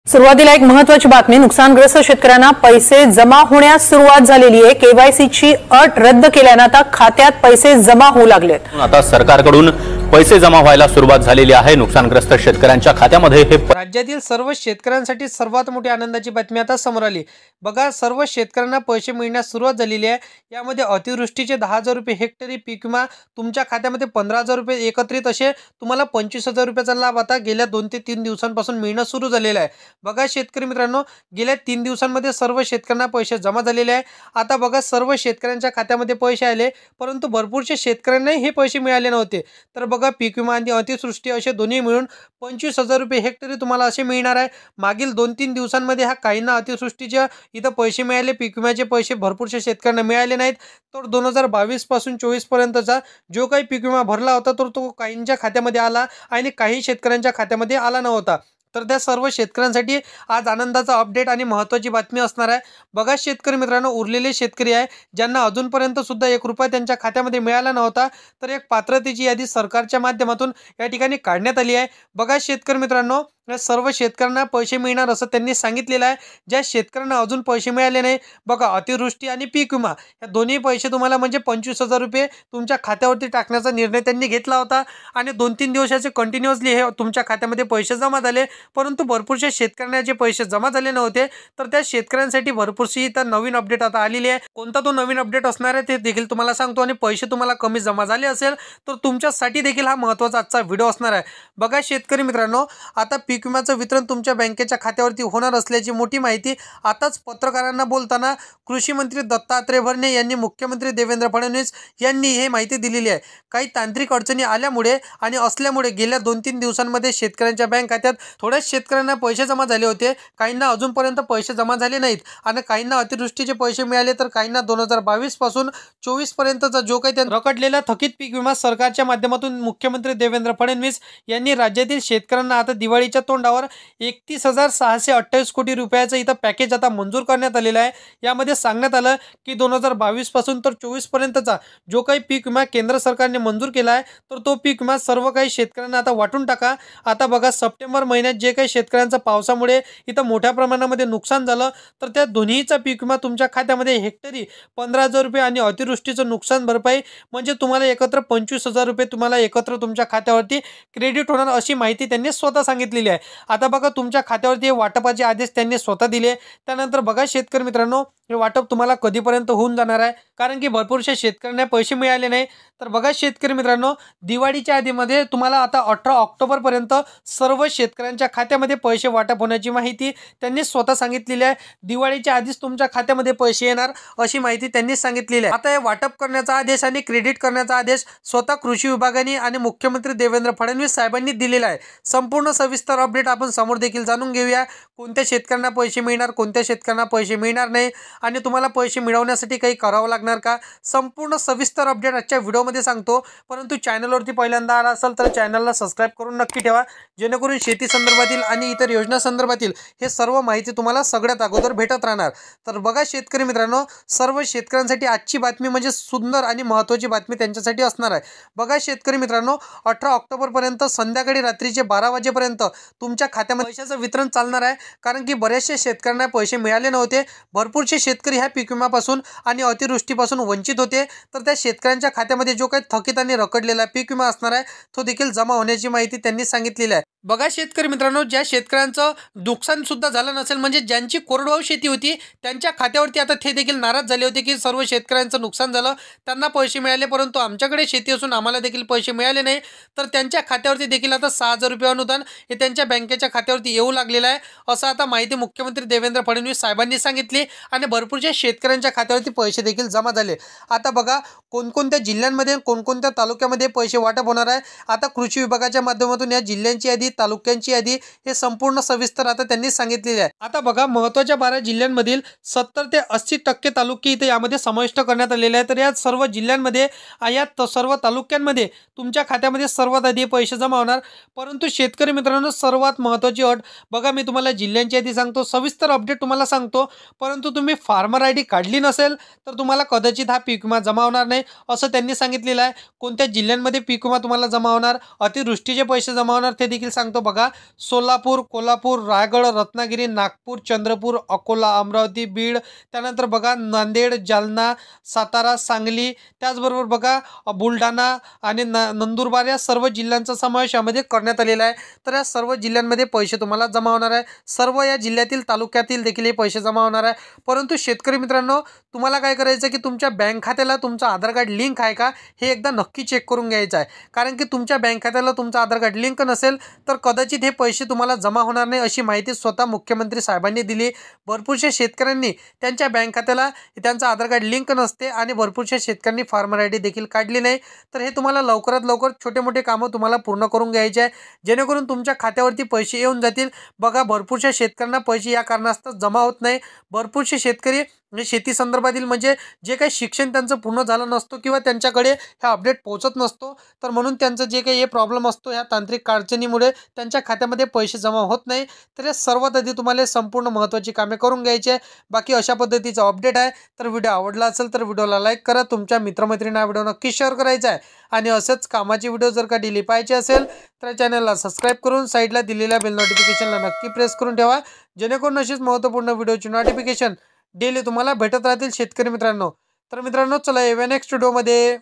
सुरुवातीला एक महत्त्वाची बातमी। नुकसानग्रस्त शेतकऱ्यांना पैसे जमा होण्यास सुरुवात झालेली आहे। केवायसीची अट रद्द केल्याने आता खात्यात पैसे जमा होऊ लागलेत। आता सरकारकडून पैसे जमा व्हायला सुरुवात झालेली आहे। नुकसानग्रस्त शेतकऱ्यांच्या खात्यामध्ये हे राज्यातील सर्व शेतकऱ्यांसाठी सर्वात मोठी आनंदाची बातमी आता समोर आली। बघा, सर्व शेतकऱ्यांना पैसे मिळण्यास सुरुवात झालेली आहे। यामध्ये अतिवृष्टीचे 10,000 रुपये हेक्टरी पीक विमा, तुमच्या खात्यामध्ये 15,000 रुपये, एकत्रित असे तुम्हाला 25,000 रुपयाचा लाभ आता गेल्या 2 ते 3 दिवसांपासून मिळणं सुरू झालेलं आहे। बघा शेतकरी मित्रांनो, गेल्या 3 दिवसांमध्ये सर्व शेतकऱ्यांना पैसे जमा झालेले आहे। आता बघा, सर्व शेतकऱ्यांच्या खात्यामध्ये पैसे आले, परंतु भरपूरशा शेतकऱ्यांनाही हे पैसे मिळाले नव्हते। तर बघा, पीक विमा आणि अतिवृष्टी असे दोन्ही मिळून 25,000 रुपये हेक्टरी तुम्हाला असे मिळणार आहे। मागील 2-3 दिवसांमध्ये हा काहींना अतिवृष्टीच्या इथं पैसे मिळाले, पीक विम्याचे पैसे भरपूरशा शेतकऱ्यांना मिळाले नाहीत। तर 2022 पासून 24 पर्यंतचा जो काही पीक विमा भरला होता तर तो काहींच्या खात्यामध्ये आला आणि काही शेतकऱ्यांच्या खात्यामध्ये आला नव्हता। तर त्या सर्व शेतकऱ्यांसाठी आज आनंदाचा अपडेट आणि महत्त्वाची बातमी असणार आहे। बघा शेतकरी मित्रांनो, उरलेले शेतकरी आहे ज्यांना अजूनपर्यंत सुद्धा 1 रुपया त्यांच्या खात्यामध्ये मिळाला नव्हता, तर एक पात्रतेची यादी सरकारच्या माध्यमातून या ठिकाणी काढण्यात आली आहे। बघा शेतकरी मित्रांनो, या सर्व शेतकऱ्यांना पैसे मिळणार असं त्यांनी सांगितलेलं आहे। ज्या शेतकऱ्यांना अजून पैसे मिळाले नाही, बघा अतिवृष्टी आणि पीक विमा या दोन्ही पैसे तुम्हाला म्हणजे 25,000 रुपये तुमच्या खात्यावरती टाकण्याचा निर्णय त्यांनी घेतला होता आणि 2-3 दिवसाचे कंटिन्युअसली हे तुमच्या खात्यामध्ये पैसे जमा झाले। परंतु भरपूरशा शेतकऱ्यांना जे पैसे जमा झाले नव्हते, तर त्या शेतकऱ्यांसाठी भरपूरशी तर नवीन अपडेट आता आलेली आहे। कोणता तो नवीन अपडेट असणार आहे ते देखील तुम्हाला सांगतो आणि पैसे तुम्हाला कमी जमा झाले असेल तर तुमच्यासाठी देखील हा महत्त्वाचा आजचा व्हिडिओ असणार आहे। बघा शेतकरी मित्रांनो, आता पीक विम्याचं वितरण तुमच्या बँकेच्या खात्यावरती होणार असल्याची मोठी माहिती आताच पत्रकारांना बोलताना कृषी मंत्री दत्तात्रय भरणे यांनी मुख्यमंत्री देवेंद्र फडणवीस यांनी हे माहिती दिलेली आहे। काही तांत्रिक अडचणी आल्यामुळे आणि असल्यामुळे गेल्या 2-3 दिवसांमध्ये शेतकऱ्यांच्या बँक खात्यात थोड्याच शेतकऱ्यांना पैसे जमा झाले होते, काहींना अजूनपर्यंत पैसे जमा झाले नाहीत आणि काहींना अतिवृष्टीचे पैसे मिळाले, तर काहींना 2022 पासून 24 पर्यंतचा जो काही त्यांना रखडलेला थकीत पीक विमा सरकारच्या माध्यमातून मुख्यमंत्री देवेंद्र फडणवीस यांनी राज्यातील शेतकऱ्यांना आता दिवाळीच्या तोंडावर 31,628 कोटी रुपयाचं इथं पॅकेज आता मंजूर करण्यात आलेलं आहे। यामध्ये सांगण्यात आलं की 2022 पासून तर 24 पर्यंतचा जो काही पीक विमा केंद्र सरकारने मंजूर केला आहे, तर तो पीक विमा सर्व काही शेतकऱ्यांना आता वाटून टाका। आता बघा, सप्टेंबर महिन्यात जे काही शेतकऱ्यांचं पावसामुळे इथं मोठ्या प्रमाणामध्ये नुकसान झालं, तर त्या दोन्हीचा पीक विमा तुमच्या खात्यामध्ये हेक्टरी 15,000 रुपये आणि अतिवृष्टीचं नुकसान भरपाई म्हणजे तुम्हाला एकत्र 25,000 रुपये तुम्हाला एकत्र तुमच्या खात्यावरती क्रेडिट होणार अशी माहिती त्यांनी स्वतः सांगितलेली आहे। आता बघा, तुमच्या खात्यावरती वाटपाचे आदेश त्यांनी स्वतः दिले। त्यानंतर बघा शेतकरी मित्रांनो, हे वाटप तुम्हाला कधीपर्यंत होऊन जाणार आहे, कारण की भरपूरशा शेतकऱ्यांना पैसे मिळाले नाही। तर बघा शेतकरी मित्रांनो, दिवाळीच्या आधीमध्ये तुम्हाला आता 18 ऑक्टोबर पर्यंत सर्व शेतकऱ्यांच्या खात्यामध्ये पैसे वाटप होण्याची माहिती त्यांनी स्वतः सांगितलेली आहे। दिवाळीच्या आधीच तुमच्या खात्यामध्ये पैसे येणार अशी माहिती त्यांनी सांगितलेली आहे। आता हे वाटप करण्याचा आदेश आणि क्रेडिट करण्याचा आदेश स्वतः कृषी विभागाने आणि मुख्यमंत्री देवेंद्र फडणवीस साहेबांनी दिलेला आहे। संपूर्ण सविस्तर अपडेट आपण समोर देखील जाणून घेऊया। कोणत्या शेतकऱ्यांना पैसे मिळणार, कोणत्या शेतकऱ्यांना पैसे मिळणार नाही आणि तुम्हाला पैसे मिळवण्यासाठी काही करावं लागणार का, संपूर्ण सविस्तर अपडेट आजच्या व्हिडिओमध्ये सांगतो। परंतु चॅनलवरती पहिल्यांदा आला असाल तर चॅनलला सबस्क्राईब करून नक्की ठेवा, जेणेकरून शेती संदर्भातील आणि इतर योजना संदर्भातील हे सर्व माहिती तुम्हाला सगळ्यात अगोदर भेटत राहणार। तर बघा शेतकरी मित्रांनो, सर्व शेतकऱ्यांसाठी आजची बातमी म्हणजे सुंदर आणि महत्त्वाची बातमी त्यांच्यासाठी असणार आहे। बघा शेतकरी मित्रांनो, 18 ऑक्टोबर पर्यंत संध्याकाळी रात्रीचे 12 वाजेपर्यंत तुमच्या खात्यामध्ये पैशाचं वितरण चालणार आहे, कारण की बऱ्याचशा शेतकऱ्यांना पैसे मिळाले नव्हते। भरपूरसे शेतकरी ह्या पीक विम्यापासून आणि अतिवृष्टीपासून वंचित होते, तर त्या शेतकऱ्यांच्या खात्यामध्ये जो काही थकीत आणि रखडलेला पीक विमा असणार आहे तो देखील जमा होण्याची माहिती त्यांनी सांगितलेली आहे। बघा शेतकरी मित्रांनो, ज्या शेतकऱ्यांचं नुकसान सुद्धा झालं नसेल, म्हणजे ज्यांची कोरडवाहू शेती होती त्यांच्या खात्यावरती आता ते देखील नाराज झाले होते की सर्व शेतकऱ्यांचं नुकसान झालं, त्यांना पैसे मिळाले परंतु आमच्याकडे शेती असून आम्हाला देखील पैसे मिळाले नाही, तर त्यांच्या खात्यावरती देखील आता 6,000 रुपये अनुदान हे त्यांच्या बँकेच्या खात्यावरती येऊ लागलेलं आहे, असं आता माहिती मुख्यमंत्री देवेंद्र फडणवीस साहेबांनी सांगितली आणि भरपूरच्या शेतकऱ्यांच्या खात्यावरती पैसे देखील जमा झाले। आता बघा, कोणकोणत्या जिल्ह्यांमध्ये कोणकोणत्या तालुक्यामध्ये पैसे वाटप होणार आहे, आता कृषी विभागाच्या माध्यमातून या जिल्ह्यांची यादी, तालुक्यांची यादी हे संपूर्ण सविस्तर आता त्यांनी सांगितलेले आहे। आता बघा, महत्त्वाच्या 12 जिल्ह्यांमधील 70 ते 80% तालुके इथे यामध्ये समाविष्ट करण्यात आलेले आहेत। तर या सर्व जिल्ह्यांमध्ये या सर्व तालुक्यांमध्ये तुमच्या खात्यामध्ये सर्वात आधी पैसे जमा होणार। परंतु शेतकरी मित्रांनो, सर्वात महत्त्वाची अट बघा, मी तुम्हाला जिल्ह्यांची यादी सांगतो, सविस्तर अपडेट तुम्हाला सांगतो, परंतु तुम्ही फार्मर आयडी काढली नसेल तर तुम्हाला कदाचित हा पीक विमा जमा होणार नाही असं त्यांनी सांगितलेलं आहे। कोणत्या जिल्ह्यांमध्ये पीक विमा तुम्हाला जमा होणार, अतिवृष्टीचे पैसे जमा होणार ते देखील सांगतो बघा. सोलापूर, कोल्हापूर, रायगड, रत्नागिरी, नागपूर, चंद्रपूर, अकोला, अमरावती, बीड, त्यानंतर बघा नांदेड, जालना, सातारा, सांगली, त्याचबरोबर बघा बुलढाणा आणि नंदुरबार या सर्व जिल्ह्यांचा समावेश यामध्ये करण्यात आलेला आहे. तर या सर्व जिल्ह्यांमध्ये पैसे तुम्हाला जमा होणार आहे. सर्व या जिल्ह्यातील तालुक्यातील देखील हे पैसे जमा होणार आहे. परंतु शेतकरी मित्रांनो, तुम्हाला काय करायचं की तुमच्या बँक खात्याला तुमचं आधार कार्ड लिंक आहे का हे एकदा नक्की चेक करून घ्यायचं आहे. कारण की तुमच्या बँक खात्याला तुमचं आधार कार्ड लिंक नसेल तर कदाचित हे पैसे तुम्हाला जमा होणार नाही, अशी माहिती स्वतः मुख्यमंत्री साहेबांनी दिली. भरपूरशा शेतकऱ्यांनी त्यांच्या बँक खात्याला त्यांचं आधार कार्ड लिंक नसते आणि भरपूरशा शेतकऱ्यांनी फार्मर आय डी देखील काढली नाही. तर हे तुम्हाला लवकरात लवकर छोटे मोठे कामं तुम्हाला पूर्ण करून घ्यायचे आहे, जेणेकरून तुमच्या खात्यावरती पैसे येऊन जातील. बघा भरपूरशा शेतकऱ्यांना पैसे या कारणास्तव जमा होत नाही. भरपूरसे शेतकरी शेती संदर्भातील म्हणजे जे काही शिक्षण त्यांचं पूर्ण झालं नसतो किंवा त्यांच्याकडे हा अपडेट पोहोचत नसतो, तर म्हणून त्यांचं जे काही हे प्रॉब्लेम असतो ह्या तांत्रिक अडचणीमुळे त्यांच्या खात्यामध्ये पैसे जमा होत नाही. तर या सर्वात आधी तुम्हाला संपूर्ण महत्त्वाची कामे करून घ्यायची आहे. बाकी अशा पद्धतीचा अपडेट आहे. तर व्हिडिओ आवडला असेल तर व्हिडिओला लाईक करा, तुमच्या मित्रमैत्रिणींना व्हिडिओ नक्की शेअर करायचा आहे आणि असंच कामाची व्हिडिओ जर का डेली पाहायचे असेल तर चॅनलला सबस्क्राईब करून साईडला दिलेल्या बेल नोटिफिकेशनला नक्की प्रेस करून ठेवा, जेणेकरून अशीच महत्त्वपूर्ण व्हिडिओची नोटिफिकेशन डेली तुम्हाला भेटत राहतील शेतकरी मित्रांनो. तर मित्रांनो चला येऊया नेक्स्ट व्हिडिओमध्ये.